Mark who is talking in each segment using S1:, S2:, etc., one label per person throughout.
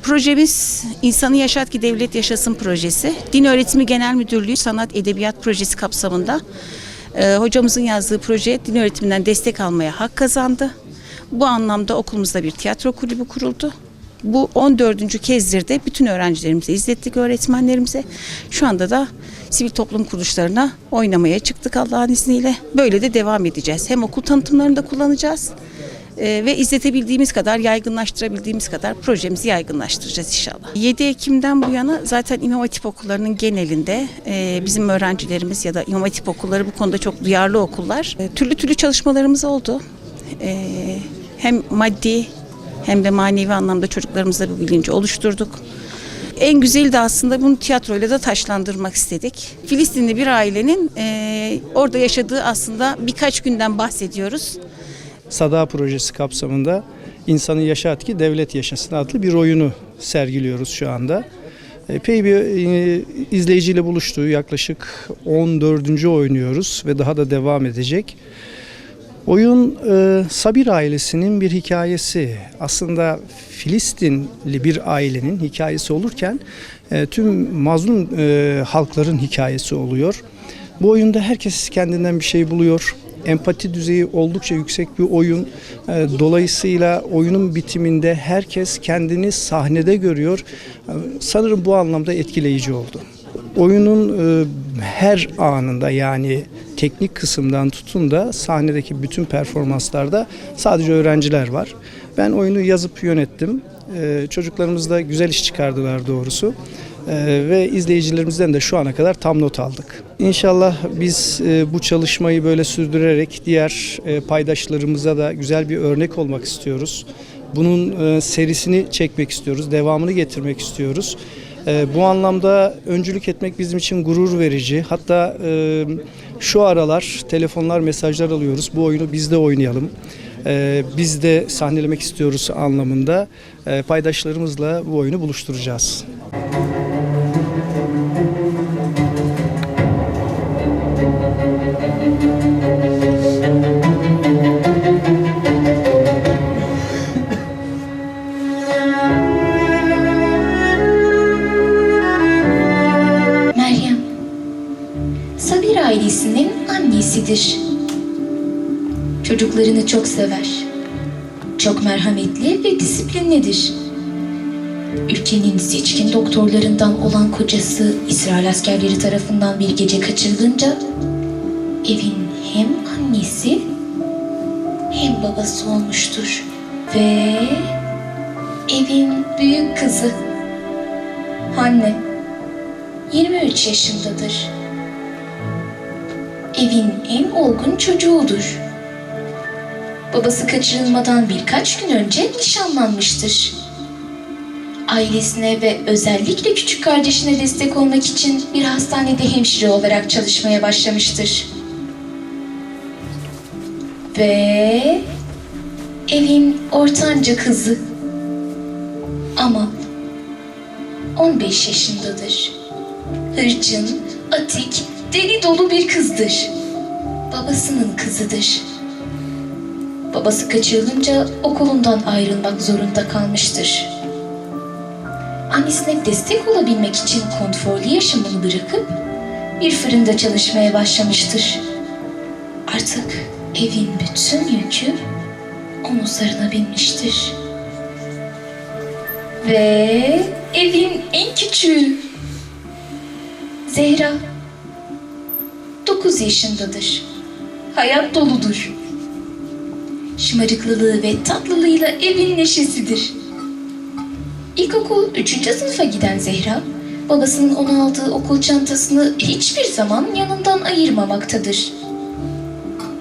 S1: Projemiz İnsanı Yaşat ki Devlet Yaşasın projesi. Din Öğretimi Genel Müdürlüğü Sanat Edebiyat Projesi kapsamında hocamızın yazdığı proje din öğretiminden destek almaya hak kazandı. Bu anlamda okulumuzda bir tiyatro kulübü kuruldu. Bu 14. kezdir de bütün öğrencilerimize izlettik, öğretmenlerimize. Şu anda da sivil toplum kuruluşlarına oynamaya çıktık Allah'ın izniyle. Böyle de devam edeceğiz. Hem okul tanıtımlarında kullanacağız ve izletebildiğimiz kadar, yaygınlaştırabildiğimiz kadar projemizi yaygınlaştıracağız inşallah. 7 Ekim'den bu yana zaten İmam Hatip okullarının genelinde bizim öğrencilerimiz ya da İmam Hatip okulları bu konuda çok duyarlı okullar. Türlü türlü çalışmalarımız oldu. Hem maddi hem de manevi anlamda çocuklarımızla bu bilinci oluşturduk. En güzeli de aslında bunu tiyatroyla da taçlandırmak istedik. Filistinli bir ailenin orada yaşadığı aslında birkaç günden bahsediyoruz.
S2: Sada projesi kapsamında İnsanı Yaşat ki Devlet Yaşasın adlı bir oyunu sergiliyoruz şu anda. Epey bir izleyiciyle buluştu. Yaklaşık 14. oynuyoruz ve daha da devam edecek. Oyun Sabir ailesinin bir hikayesi. Aslında Filistinli bir ailenin hikayesi olurken tüm mazlum halkların hikayesi oluyor. Bu oyunda herkes kendinden bir şey buluyor. Empati düzeyi oldukça yüksek bir oyun. Dolayısıyla oyunun bitiminde herkes kendini sahnede görüyor. Sanırım bu anlamda etkileyici oldu. Oyunun her anında, yani teknik kısımdan tutun da sahnedeki bütün performanslarda sadece öğrenciler var. Ben oyunu yazıp yönettim. Çocuklarımız da güzel iş çıkardılar doğrusu. Ve izleyicilerimizden de şu ana kadar tam not aldık. İnşallah biz bu çalışmayı böyle sürdürerek diğer paydaşlarımıza da güzel bir örnek olmak istiyoruz. Bunun serisini çekmek istiyoruz, devamını getirmek istiyoruz. Bu anlamda öncülük etmek bizim için gurur verici. Hatta şu aralar telefonlar, mesajlar alıyoruz. Bu oyunu biz de oynayalım. Biz de sahnelemek istiyoruz anlamında paydaşlarımızla bu oyunu buluşturacağız.
S3: Sabir ailesinin annesidir. Çocuklarını çok sever. Çok merhametli ve disiplinlidir. Ülkenin seçkin doktorlarından olan kocası İsrail askerleri tarafından bir gece kaçırılınca evin hem annesi hem babası olmuştur. Ve evin büyük kızı Hanne 23 yaşındadır. Evin en olgun çocuğudur. Babası kaçırılmadan birkaç gün önce nişanlanmıştır. Ailesine ve özellikle küçük kardeşine destek olmak için bir hastanede hemşire olarak çalışmaya başlamıştır. Ve evin ortanca kızı Amal 15 yaşındadır. Hırçın, atik, deli dolu bir kızdır. Babasının kızıdır. Babası kaçırılınca okulundan ayrılmak zorunda kalmıştır. Annesine destek olabilmek için konforlu yaşamını bırakıp bir fırında çalışmaya başlamıştır. Artık evin bütün yükü omuzlarına binmiştir. Ve evin en küçüğü Zehra 9 yaşındadır. Hayat doludur. Şımarıklılığı ve tatlılığıyla evin neşesidir. İlkokul 3. sınıfa giden Zehra, babasının ona aldığı okul çantasını hiçbir zaman yanından ayırmamaktadır.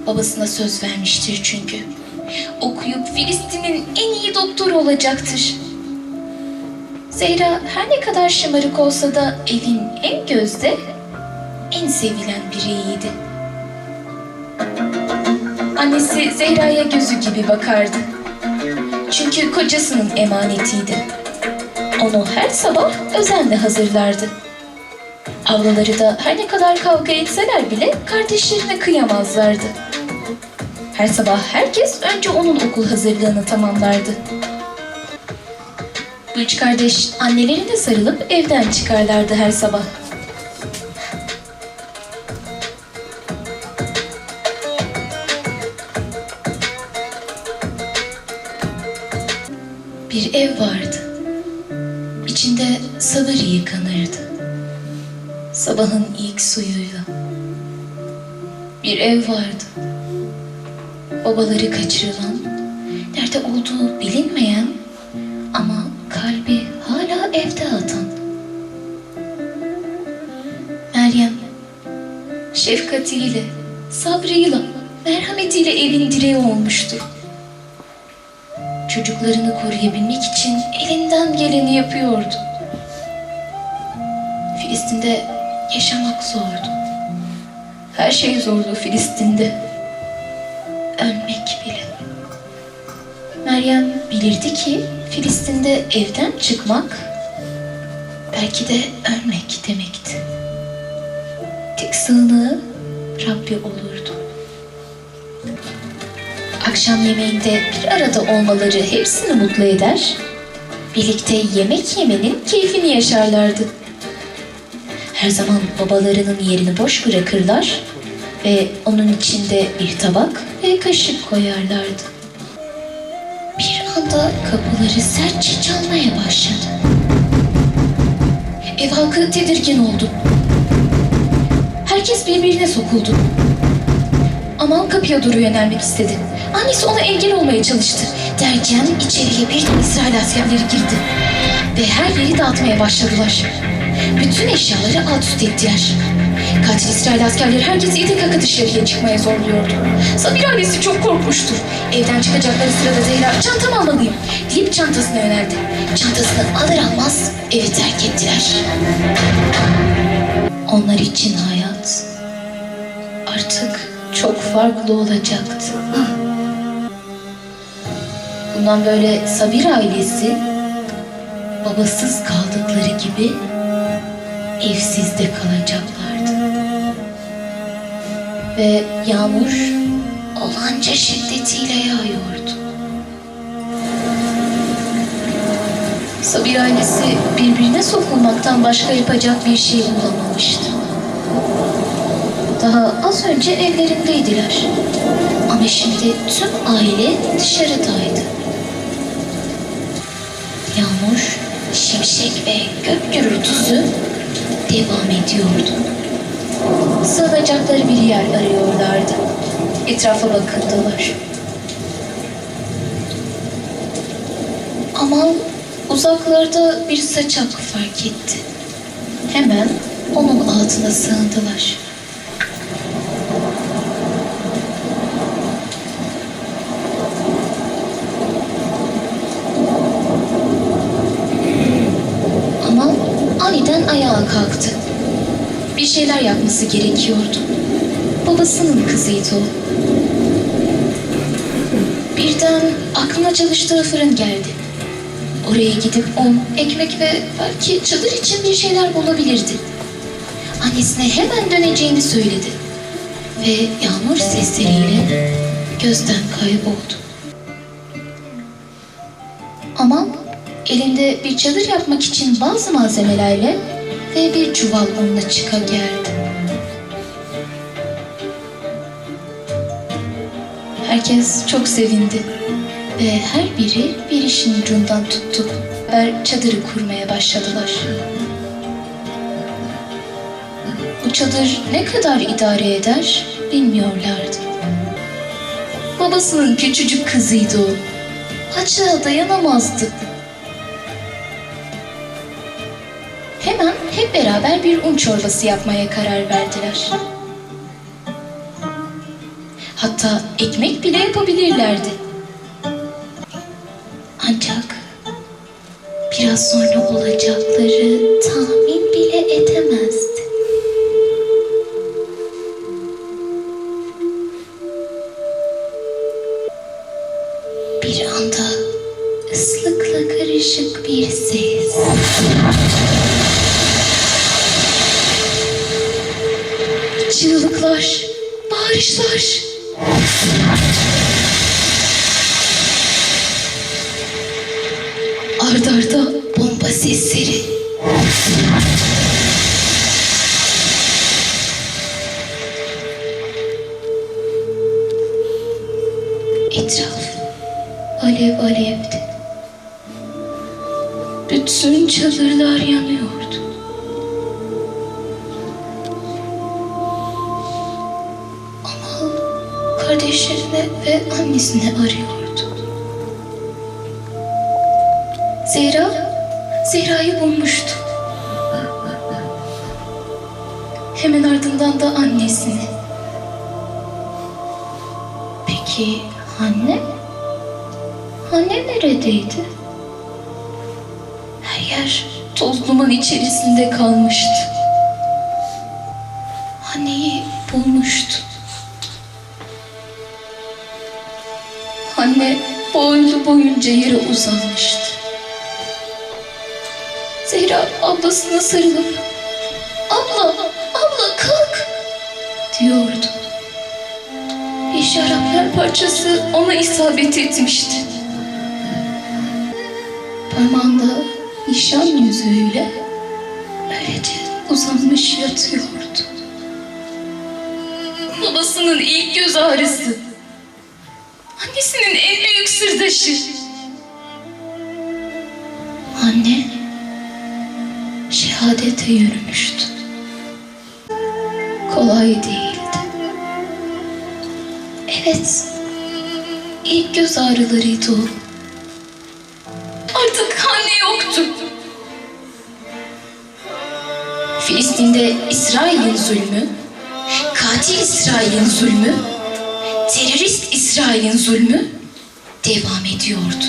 S3: Babasına söz vermiştir çünkü. Okuyup Filistin'in en iyi doktoru olacaktır. Zehra her ne kadar şımarık olsa da evin en gözde, en sevilen bireyiydi. Annesi Zehra'ya gözü gibi bakardı. Çünkü kocasının emanetiydi. Onu her sabah özenle hazırlardı. Ablaları da her ne kadar kavga etseler bile kardeşlerine kıyamazlardı. Her sabah herkes önce onun okul hazırlığını tamamlardı. Bu üç kardeş annelerine sarılıp evden çıkarlardı her sabah. Bir ev vardı. İçinde sabır yıkanırdı. Sabahın ilk suyuyla. Bir ev vardı. Babaları kaçırılan, nerede olduğu bilinmeyen ama kalbi hala evde atan. Meryem, şefkatiyle, sabrıyla, merhametiyle evin direği olmuştu. Çocuklarını koruyabilmek için elinden geleni yapıyordu. Filistin'de yaşamak zordu. Her şey zordu Filistin'de. Ölmek bile. Meryem bilirdi ki Filistin'de evden çıkmak belki de ölmek demekti. Tek sığınağı Rabbi olurdu. Akşam yemeğinde bir arada olmaları hepsini mutlu eder, birlikte yemek yemenin keyfini yaşarlardı. Her zaman babalarının yerini boş bırakırlar ve onun içinde bir tabak ve kaşık koyarlardı. Bir anda kapıları sertçe çalmaya başladı. Ev halkı tedirgin oldu. Herkes birbirine sokuldu. Amal kapıya doğru yönelmek istedi. Annesi ona engel olmaya çalıştı. Derken içeriye birden İsrail askerleri girdi. Ve her yeri dağıtmaya başladılar. Bütün eşyaları alt üst ettiler. Katil İsrail askerleri herkesi ite kaka dışarıya çıkmaya zorluyordu. Sabir ailesi çok korkmuştur. Evden çıkacakları sırada Zehra "Çantamı almalıyım" deyip çantasına yöneldi. Çantasını alır almaz evi terk ettiler. Onlar için hayat artık çok farklı olacaktı. Bundan böyle Sabir ailesi babasız kaldıkları gibi evsiz de kalacaklardı. Ve yağmur olanca şiddetiyle yağıyordu. Sabir ailesi birbirine sokulmaktan başka yapacak bir şey bulamamıştı. Daha az önce evlerindeydiler. Ama şimdi tüm aile dışarıdaydı. Yağmur, şimşek ve gök gürültüsü devam ediyordu. Sığınacakları bir yer arıyorlardı. Etrafa bakındılar. Ama uzaklarda bir saçak fark etti. Hemen onun altına sığındılar. Ama aniden ayağa kalktı. Bir şeyler yapması gerekiyordu. Babasının kızıydı o. Birden aklına çalıştığı fırın geldi. Oraya gidip un, ekmek ve belki çadır için bir şeyler bulabilirdi. Annesine hemen döneceğini söyledi. Ve yağmur sesleriyle gözden kayboldu. Ama elinde bir çadır yapmak için bazı malzemelerle ve bir çuval unla çıka geldi. Herkes çok sevindi ve her biri bir işin ucundan tuttu. Çadırı kurmaya başladılar. Bu çadır ne kadar idare eder bilmiyorlardı. Babasının küçücük kızıydı o. Açlığa dayanamazdı. Hemen hep beraber bir un çorbası yapmaya karar verdiler. Hatta ekmek bile yapabilirlerdi. Ancak biraz sonra olacakları tahmin bile edemezdi. Bir anda ıslıkla karışık bir ses. Çığlıklar, bağırışlar. Uzaklarda bomba sesleri. Etraf alev alevdi. Bütün çadırlar yanıyordu. Ama kardeşlerine ve annesini arıyordu. Zehra'yı bulmuştu. Hemen ardından da annesini. Peki anne? Anne neredeydi? Her yer toz duman içerisinde kalmıştı. Anneyi bulmuştu. Anne boylu boyunca yere uzanmıştı. Zehra ablasına sarılıp abla kalk diyordu. Bir şaraplar parçası ona isabet etmişti. Parmağında nişan yüzüğüyle öylece uzanmış yatıyordu. Babasının ilk göz ağrısı, annesinin en büyük sırdaşı. Anne şehadete yürümüştü. Kolay değildi. Evet, ilk göz ağrılarıydı o. Artık anne yoktu. Filistin'de İsrail'in zulmü, katil İsrail'in zulmü, terörist İsrail'in zulmü devam ediyordu.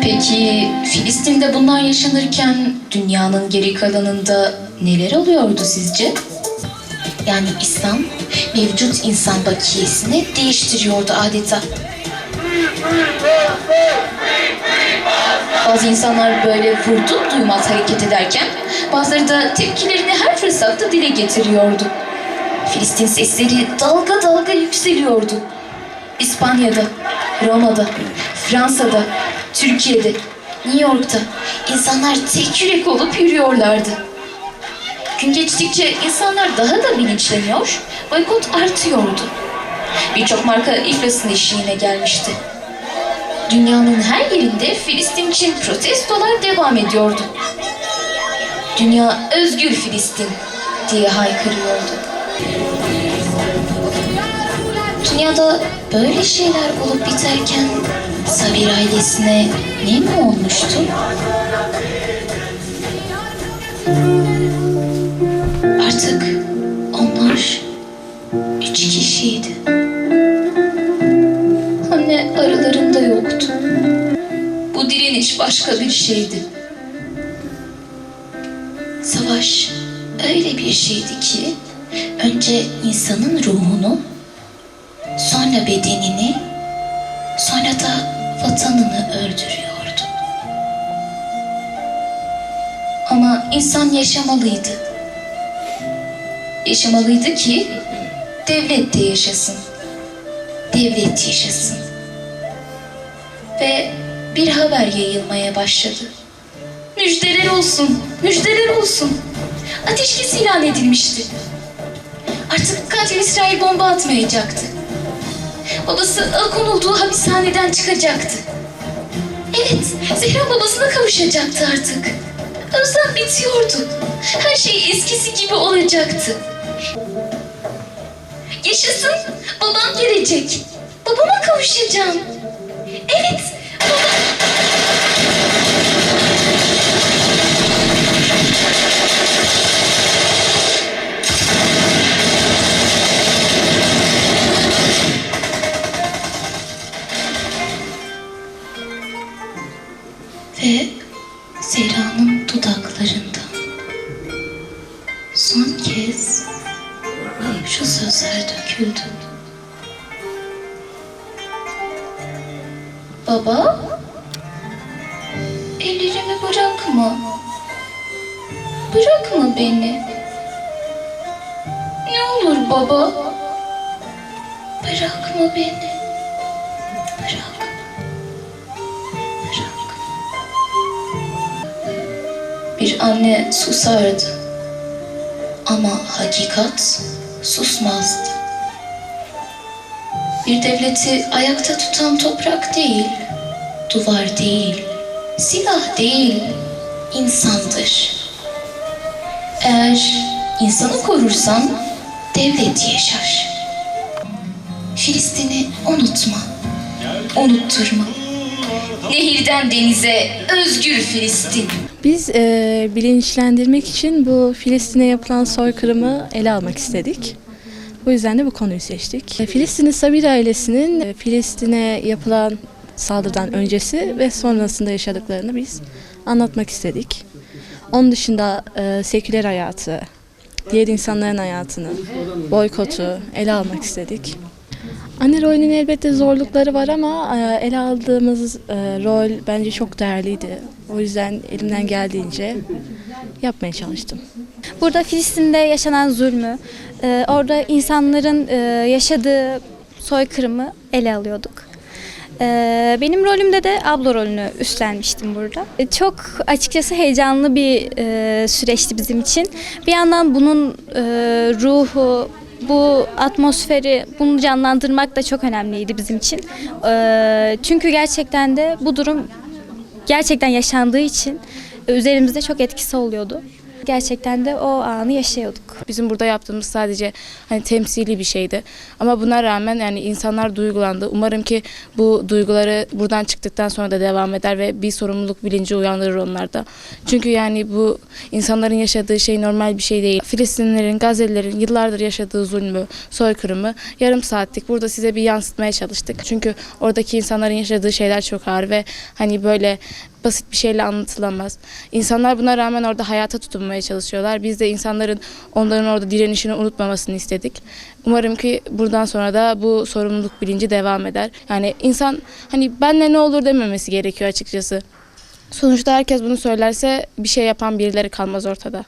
S3: Peki Filistin'de bunlar yaşanırken dünyanın geri kalanında neler oluyordu sizce? Yani İslam mevcut insan bakiyesini değiştiriyordu adeta. Bazı insanlar böyle vurdum duymaz hareket ederken bazıları da tepkilerini her fırsatta dile getiriyordu. Filistin sesleri dalga dalga yükseliyordu. İspanya'da, Roma'da, Fransa'da, Türkiye'de, New York'ta insanlar tek yürek olup yürüyorlardı. Gün geçtikçe insanlar daha da bilinçleniyor, boykot artıyordu. Birçok marka iflasın eşiğine gelmişti. Dünyanın her yerinde Filistin için protestolar devam ediyordu. Dünya özgür Filistin diye haykırıyordu. Dünyada böyle şeyler olup biterken Sabir ailesine ne mi olmuştu? Artık onlar 3 kişiydi. Anne aralarında yoktu. Bu direniş başka bir şeydi. Savaş öyle bir şeydi ki önce insanın ruhunu, sonra bedenini, sonra da vatanını öldürüyordu. Ama insan yaşamalıydı. Yaşamalıydı ki devlet de yaşasın. Devlet yaşasın. Ve bir haber yayılmaya başladı. Müjdeler olsun, müjdeler olsun. Ateşkes ilan edilmişti. Artık katil İsrail bomba atmayacaktı. Babası alıkonulduğu hapishaneden çıkacaktı. Evet, Zehra babasına kavuşacaktı artık. Özlem bitiyordu. Her şey eskisi gibi olacaktı. Yaşasın, babam gelecek. Babama kavuşacağım. Evet, babam... Ve Zehra'nın dudaklarından son kez şu sözler döküldü. Baba, ellerimi bırakma. Bırakma beni. Ne olur baba, bırakma beni. Bırak. Bırak. anne susardı. Ama hakikat susmazdı. Bir devleti ayakta tutan toprak değil, duvar değil, silah değil, insandır. Eğer insanı korursan devlet yaşar. Filistin'i unutma, unutturma. Nehirden denize özgür Filistin.
S4: Biz bilinçlendirmek için bu Filistin'e yapılan soykırımı ele almak istedik. Bu yüzden de bu konuyu seçtik. Filistinli Sabir ailesinin Filistin'e yapılan saldırıdan öncesi ve sonrasında yaşadıklarını biz anlatmak istedik. Onun dışında seküler hayatı, diğer insanların hayatını, boykotu ele almak istedik. Anne rolünün elbette zorlukları var ama ele aldığımız rol bence çok değerliydi. O yüzden elimden geldiğince yapmaya çalıştım.
S5: Burada Filistin'de yaşanan zulmü, orada insanların yaşadığı soykırımı ele alıyorduk. Benim rolümde de abla rolünü üstlenmiştim burada. Çok açıkçası heyecanlı bir süreçti bizim için. Bir yandan bunun ruhu, bu atmosferi, bunu canlandırmak da çok önemliydi bizim için. Çünkü gerçekten de bu durum gerçekten yaşandığı için üzerimizde çok etkisi oluyordu. Gerçekten de o anı yaşıyorduk.
S6: Bizim burada yaptığımız sadece hani temsili bir şeydi. Ama buna rağmen yani insanlar duygulandı. Umarım ki bu duyguları buradan çıktıktan sonra da devam eder ve bir sorumluluk bilinci uyandırır onlarda. Çünkü yani bu insanların yaşadığı şey normal bir şey değil. Filistinlilerin, Gazze'lilerin yıllardır yaşadığı zulmü, soykırımı yarım saatlik burada size bir yansıtmaya çalıştık. Çünkü oradaki insanların yaşadığı şeyler çok ağır ve hani böyle basit bir şeyle anlatılamaz. İnsanlar buna rağmen orada hayata tutunmaya çalışıyorlar. Biz de insanların onların orada direnişini unutmamasını istedik. Umarım ki buradan sonra da bu sorumluluk bilinci devam eder. Yani insan hani benle ne olur dememesi gerekiyor açıkçası. Sonuçta herkes bunu söylerse bir şey yapan birileri kalmaz ortada.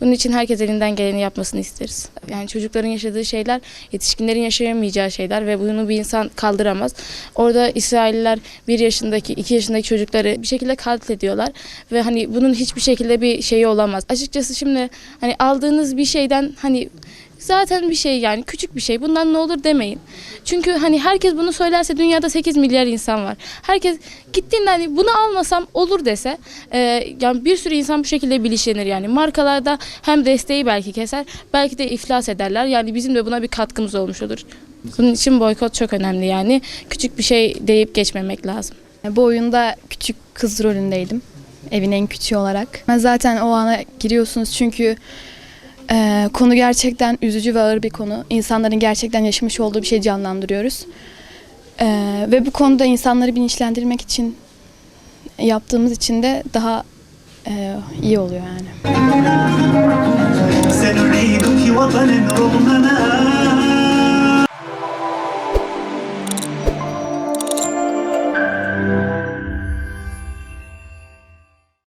S6: Bunun için herkes elinden geleni yapmasını isteriz. Yani çocukların yaşadığı şeyler, yetişkinlerin yaşayamayacağı şeyler ve bunu bir insan kaldıramaz. Orada İsrailliler 1 yaşındaki, 2 yaşındaki çocukları bir şekilde katlediyorlar ve hani bunun hiçbir şekilde bir şeyi olamaz. Açıkçası şimdi hani aldığınız bir şeyden hani zaten bir şey yani küçük bir şey. Bundan ne olur demeyin. Çünkü hani herkes bunu söylerse dünyada 8 milyar insan var. Herkes gittiğinde hani bunu almasam olur dese yani bir sürü insan bu şekilde bilinçlenir yani. Markalarda hem desteği belki keser, belki de iflas ederler. Yani bizim de buna bir katkımız olmuş olur. Bunun için boykot çok önemli yani. Küçük bir şey deyip geçmemek lazım.
S7: Bu oyunda küçük kız rolündeydim. Evin en küçüğü olarak. Ben zaten o ana giriyorsunuz çünkü konu gerçekten üzücü ve ağır bir konu. İnsanların gerçekten yaşamış olduğu bir şey canlandırıyoruz. Ve bu konuda insanları bilinçlendirmek için yaptığımız için de daha iyi oluyor yani.